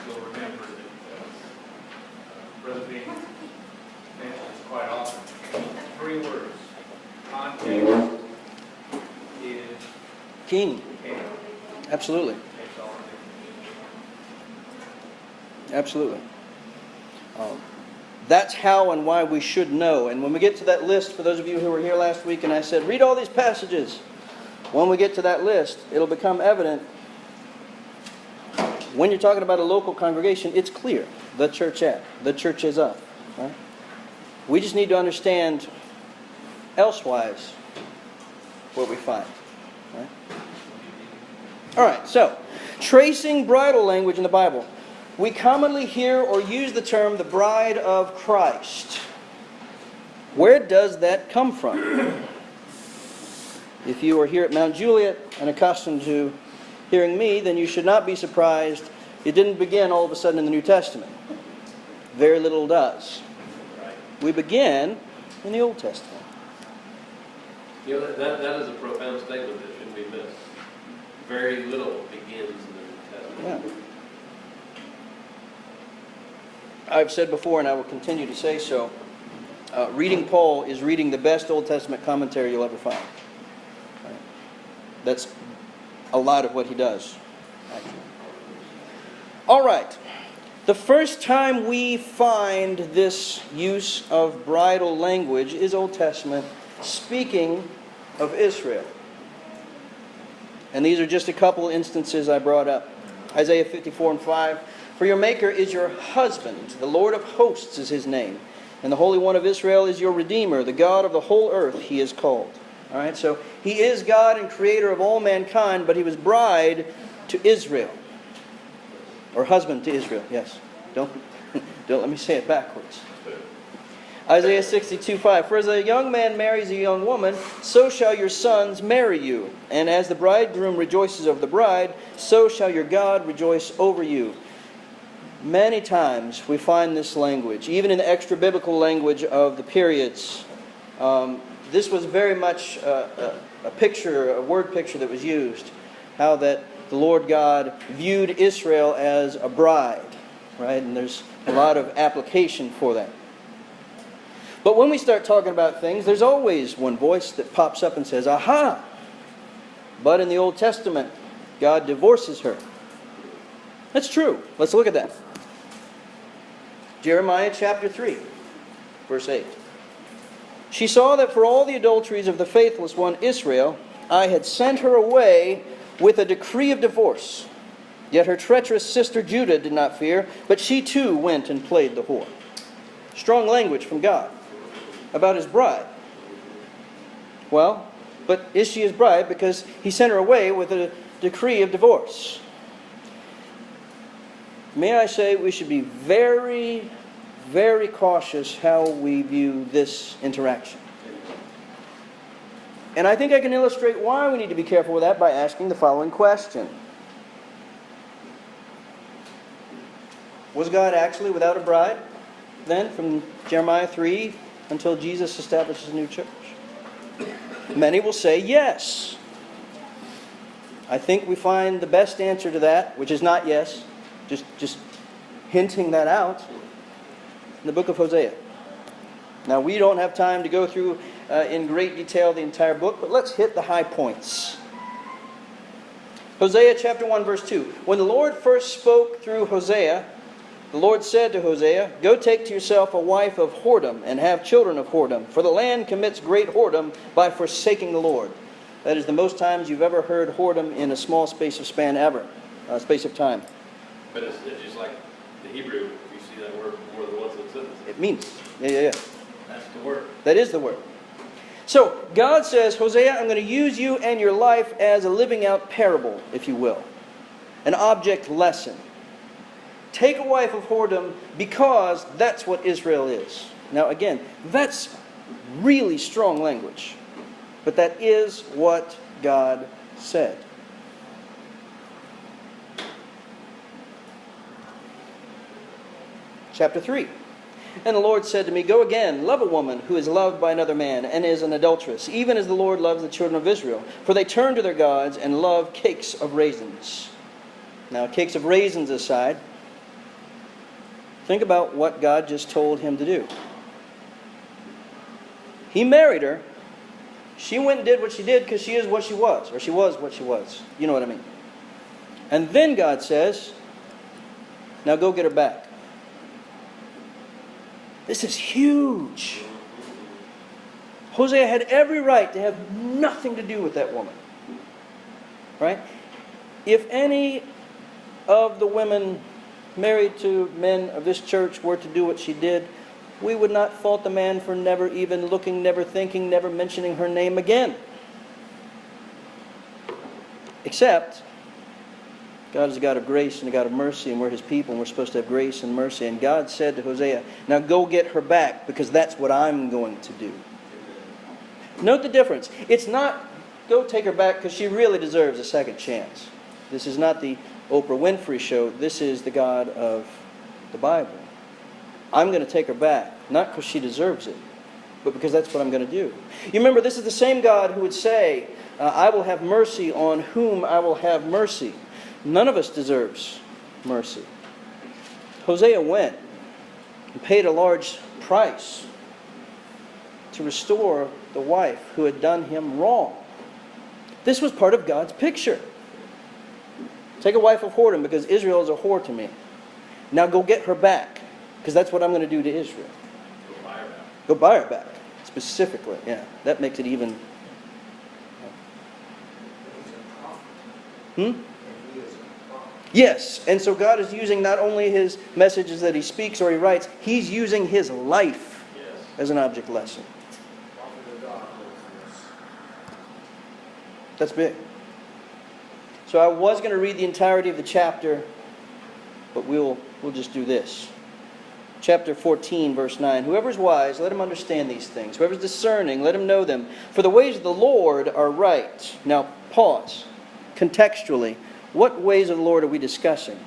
you'll remember that Brother Bean mentions quite often, 3 words. Context is King. king. Absolutely. Makes all the Absolutely. That's how and why we should know. And when we get to that list, for those of you who were here last week, and I said, read all these passages. When we get to that list, it'll become evident. When you're talking about a local congregation, it's clear. The church at. The church is up. Right? We just need to understand elsewise what we find. Right? All right, so tracing bridal language in the Bible. We commonly hear or use the term the bride of Christ. Where does that come from? If you are here at Mount Juliet and accustomed to hearing me, then you should not be surprised it didn't begin all of a sudden in the New Testament. Very little does. We begin in the Old Testament. You know, that is a profound statement that shouldn't be missed. Very little begins in the New Testament. Yeah. I've said before, and I will continue to say so, reading Paul is reading the best Old Testament commentary you'll ever find. Right? That's a lot of what he does, actually. All right. The first time we find this use of bridal language is Old Testament, speaking of Israel. And these are just a couple instances I brought up. Isaiah 54:5. For your Maker is your husband, the Lord of hosts is his name, and the Holy One of Israel is your Redeemer, the God of the whole earth he is called. All right, so he is God and creator of all mankind, but he was bride to Israel. Or husband to Israel, yes. Don't let me say it backwards. Isaiah 62:5. For as a young man marries a young woman, so shall your sons marry you. And as the bridegroom rejoices over the bride, so shall your God rejoice over you. Many times we find this language, even in the extra-biblical language of the periods. This was very much a picture, a word picture that was used. How that the Lord God viewed Israel as a bride, right? And there's a lot of application for that. But when we start talking about things, there's always one voice that pops up and says, aha! But in the Old Testament, God divorces her. That's true. Let's look at that. Jeremiah chapter 3, verse 8. She saw that for all the adulteries of the faithless one Israel, I had sent her away with a decree of divorce. Yet her treacherous sister Judah did not fear, but she too went and played the whore. Strong language from God about his bride. Well, but is she his bride? Because he sent her away with a decree of divorce. May I say we should be very, very cautious how we view this interaction. And I think I can illustrate why we need to be careful with that by asking the following question. Was God actually without a bride then from Jeremiah 3 until Jesus establishes a new church? Many will say yes. I think we find the best answer to that, which is not yes, just hinting that out, in the book of Hosea. Now, we don't have time to go through in great detail the entire book, but let's hit the high points. Hosea chapter 1, verse 2. When the Lord first spoke through Hosea, the Lord said to Hosea, go take to yourself a wife of whoredom and have children of whoredom, for the land commits great whoredom by forsaking the Lord. That is the most times you've ever heard whoredom in a small space of time. But it's just like the Hebrew, you see that word more than once in a sentence. It means, yeah. That's the word. That is the word. So God says, Hosea, I'm going to use you and your life as a living out parable, if you will. An object lesson. Take a wife of whoredom because that's what Israel is. Now again, that's really strong language. But that is what God said. Chapter 3. And the Lord said to me, Go again, love a woman who is loved by another man and is an adulteress, even as the Lord loves the children of Israel. For they turn to their gods and love cakes of raisins. Now, cakes of raisins aside, think about what God just told him to do. He married her. She went and did what she did because she is what she was, or she was what she was. You know what I mean. And then God says, now go get her back. This is huge. Hosea had every right to have nothing to do with that woman. Right? If any of the women married to men of this church were to do what she did, we would not fault the man for never even looking, never thinking, never mentioning her name again. Except, God is a God of grace and a God of mercy, and we're His people, and we're supposed to have grace and mercy. And God said to Hosea, now go get her back, because that's what I'm going to do. Note the difference. It's not, go take her back because she really deserves a second chance. This is not the Oprah Winfrey show. This is the God of the Bible. I'm going to take her back, not because she deserves it, but because that's what I'm going to do. You remember, this is the same God who would say, I will have mercy on whom I will have mercy. None of us deserves mercy. Hosea went and paid a large price to restore the wife who had done him wrong. This was part of God's picture. Take a wife of whoredom because Israel is a whore to me. Now go get her back because that's what I'm going to do to Israel. Go buy her back. Go buy her back. Specifically, yeah. That makes it even... Yes, and so God is using not only His messages that He speaks or He writes, He's using His life as an object lesson. That's big. So I was going to read the entirety of the chapter, but we'll just do this. Chapter 14, verse 9. Whoever is wise, let him understand these things. Whoever is discerning, let him know them. For the ways of the Lord are right. Now, pause. Contextually, what ways of the Lord are we discussing?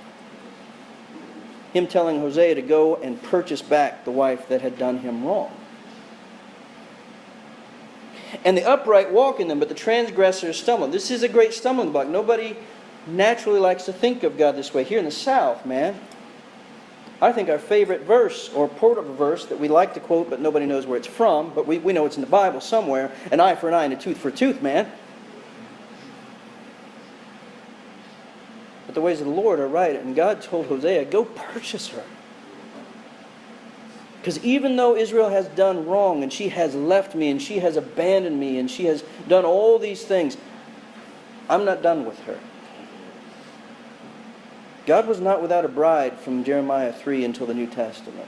Him telling Hosea to go and purchase back the wife that had done him wrong. And the upright walk in them, but the transgressors stumble. This is a great stumbling block. Nobody naturally likes to think of God this way. Here in the South, man, I think our favorite verse, or part of a verse that we like to quote, but nobody knows where it's from, but we know it's in the Bible somewhere, an eye for an eye and a tooth for a tooth, man. But the ways of the Lord are right, and God told Hosea, go purchase her. Because even though Israel has done wrong, and she has left me, and she has abandoned me, and she has done all these things, I'm not done with her. God was not without a bride from Jeremiah 3 until the New Testament.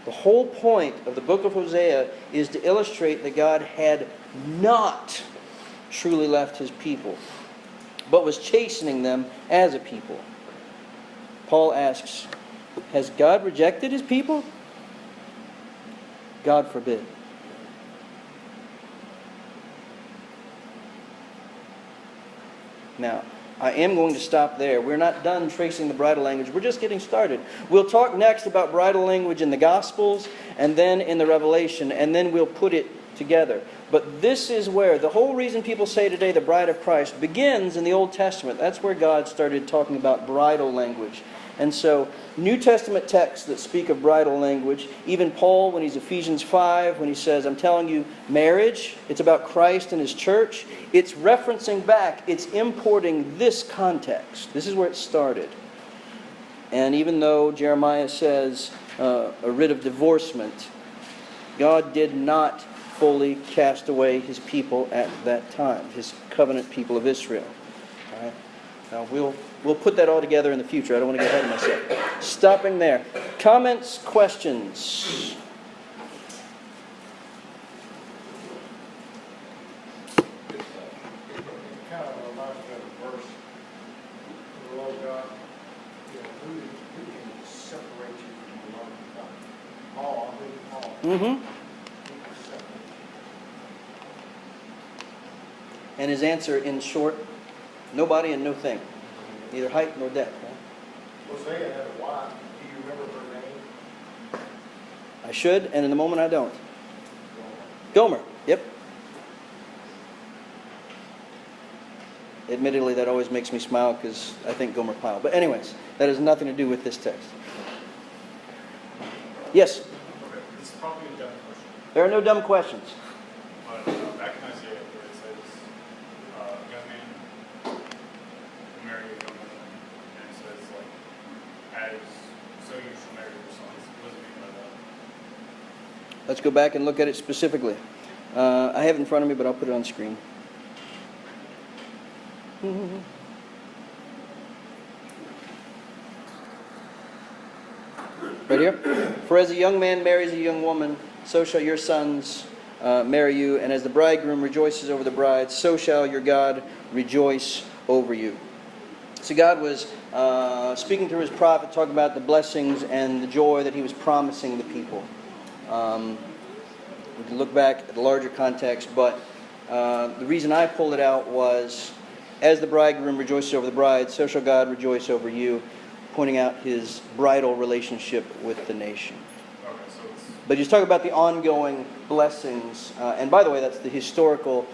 The whole point of the book of Hosea is to illustrate that God had not truly left His people, but was chastening them as a people. Paul asks, has God rejected His people? God forbid. Now, I am going to stop there. We're not done tracing the bridal language. We're just getting started. We'll talk next about bridal language in the Gospels and then in the Revelation, and then we'll put it together. But this is where the whole reason people say today the bride of Christ begins in the Old Testament. That's where God started talking about bridal language. And so, New Testament texts that speak of bridal language, even Paul, when he's Ephesians 5, when he says, I'm telling you, marriage, it's about Christ and His church, it's referencing back, it's importing this context. This is where it started. And even though Jeremiah says a writ of divorcement, God did not fully cast away His people at that time, His covenant people of Israel. All right? Now, we'll put that all together in the future. I don't want to get ahead of myself. Stopping there. Comments, questions? kind of reminds me of a verse from the Lord God. You know, who can separate you from the love of God? Paul, I believe Paul. Mm-hmm. Who can separate And his answer, in short, nobody and no thing. Neither height nor depth. Right? you? Hosea had a wife. Do you remember her name? I should, and in the moment I don't. Gomer. Yep. Admittedly, that always makes me smile because I think Gomer Pyle. But anyways, that has nothing to do with this text. Yes? Okay, this is probably a dumb question, There are no dumb questions. but back in Isaiah where it says, young man will marry a young woman, and it says like, as so you shall marry your sons. What does it mean by that? Let's go back and look at it specifically. I have it in front of me, but I'll put it on screen. Right here. For as a young man marries a young woman, so shall your sons marry you. And as the bridegroom rejoices over the bride, so shall your God rejoice over you. So God was speaking through his prophet, talking about the blessings and the joy that he was promising the people. We can look back at the larger context, but the reason I pulled it out was, as the bridegroom rejoices over the bride, so shall God rejoice over you, pointing out his bridal relationship with the nation. Okay, so it's But he's talking about the ongoing blessings. And by the way, that's the historical,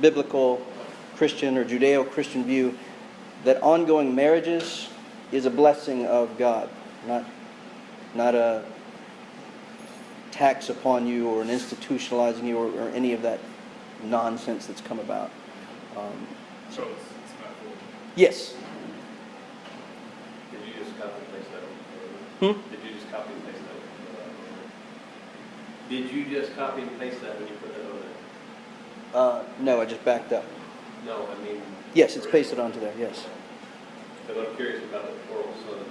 biblical, Christian or Judeo-Christian view, that ongoing marriages is a blessing of God, not a tax upon you or an institutionalizing you or any of that nonsense that's come about. so it's not cool. Yes. Did you just copy and paste that? Hmm? Did you just copy and paste that? Did you just copy and paste that when you put that on there? No, I just backed up. No, I mean. Yes, it's pasted onto there, yes. Because I'm curious about the plural sons.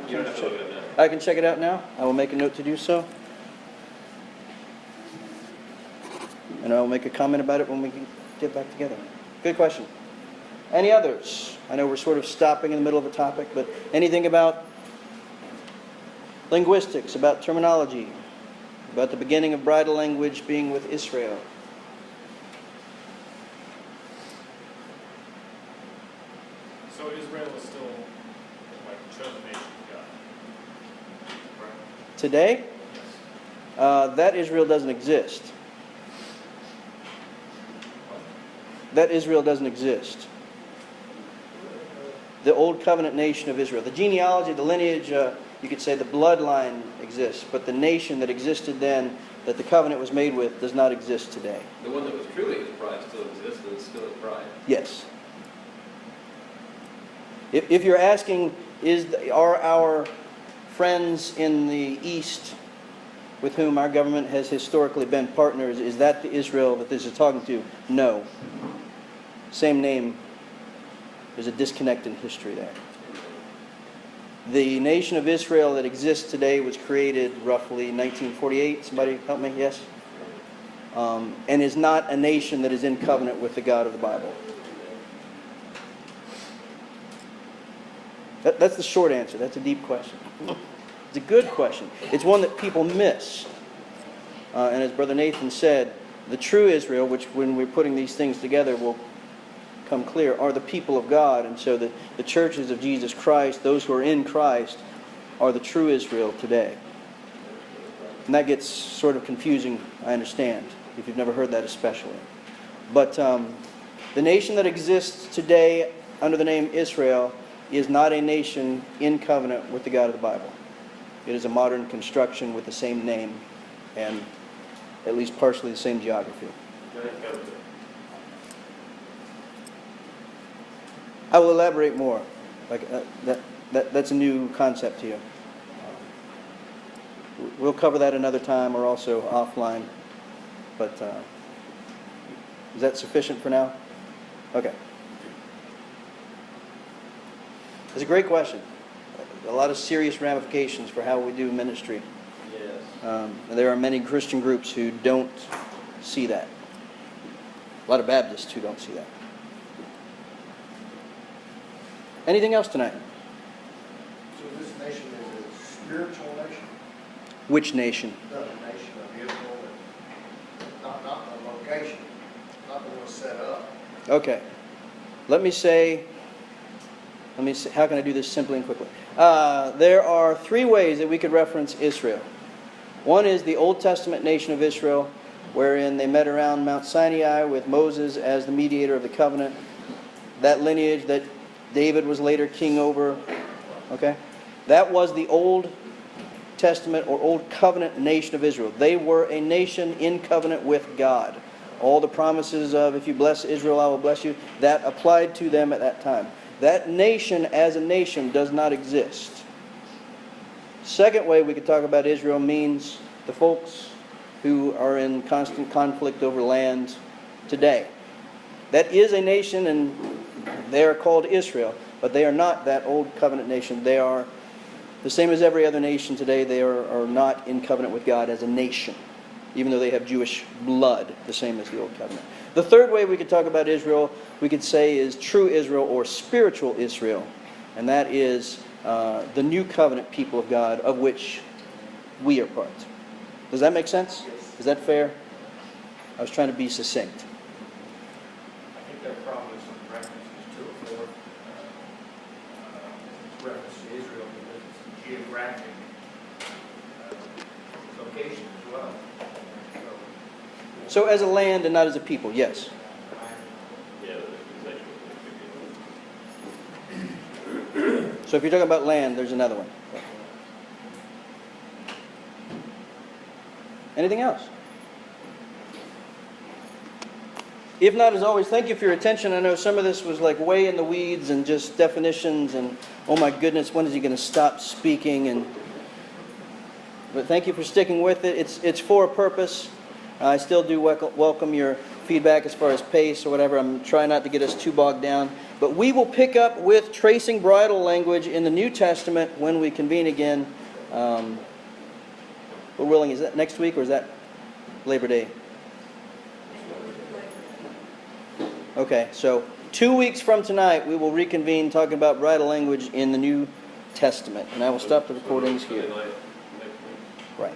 You don't have to look at it now. I can check it out now. I will make a note to do so. And I will make a comment about it when we get back together. Good question. Any others? I know we're sort of stopping in the middle of a topic, but anything about linguistics, about terminology, about the beginning of bridal language being with Israel? So Israel is still like a chosen nation of God, right? Today, Yes. that Israel doesn't exist. That Israel doesn't exist. The Old Covenant nation of Israel. The genealogy, the lineage, you could say the bloodline exists, but the nation that existed then, that the covenant was made with, does not exist today. The one that was truly his bride still exists and is still his bride. Yes. If you're asking, are our friends in the East with whom our government has historically been partners, is that the Israel that this is talking to? No. Same name. There's a disconnect in history there. The nation of Israel that exists today was created roughly 1948. Somebody help me? Yes? And is not a nation that is in covenant with the God of the Bible. That's the short answer. That's a deep question. It's a good question. It's one that people miss. And as Brother Nathan said, the true Israel, which when we're putting these things together will come clear, are the people of God. And so the churches of Jesus Christ, those who are in Christ, are the true Israel today. And that gets sort of confusing, I understand, if you've never heard that especially. But the nation that exists today under the name Israel is not a nation in covenant with the God of the Bible. It is a modern construction with the same name and at least partially the same geography. I will elaborate more. That's a new concept here. We'll cover that another time or also offline. But is that sufficient for now? Okay. It's a great question. A lot of serious ramifications for how we do ministry. Yes. And there are many Christian groups who don't see that. A lot of Baptists who don't see that. Anything else tonight? So this nation is a spiritual nation, Which nation? not a nation of Israel, not the location, not the one set up. Okay. Let me say, how can I do this simply and quickly? There are three ways that we could reference Israel. One is the Old Testament nation of Israel, wherein they met around Mount Sinai with Moses as the mediator of the covenant. That lineage that David was later king over. Okay? That was the Old Testament or Old Covenant nation of Israel. They were a nation in covenant with God. All the promises of, if you bless Israel, I will bless you, that applied to them at that time. That nation as a nation does not exist. Second way we could talk about Israel means the folks who are in constant conflict over land today. That is a nation, and they are called Israel, but they are not that old covenant nation. They are the same as every other nation today. They are not in covenant with God as a nation, even though they have Jewish blood, the same as the Old Covenant. The third way we could talk about Israel, we could say, is true Israel or spiritual Israel. And that is the new covenant people of God, of which we are part. Does that make sense? Yes. Is that fair? I was trying to be succinct. I think there are probably some references to it for reference to Israel because it's a geographic location as well. So as a land and not as a people, yes. Yeah, that's So if you're talking about land, there's another one. Anything else? If not, as always, thank you for your attention. I know some of this was like way in the weeds and just definitions and, oh my goodness, when is he going to stop speaking? But thank you for sticking with it. It's for a purpose. I still do welcome your feedback as far as pace or whatever. I'm trying not to get us too bogged down. But we will pick up with tracing bridal language in the New Testament when we convene again. Lord willing, is that next week or is that Labor Day? Okay, so 2 weeks from tonight we will reconvene talking about bridal language in the New Testament. And I will stop the recordings here. Sunday night next week. Right.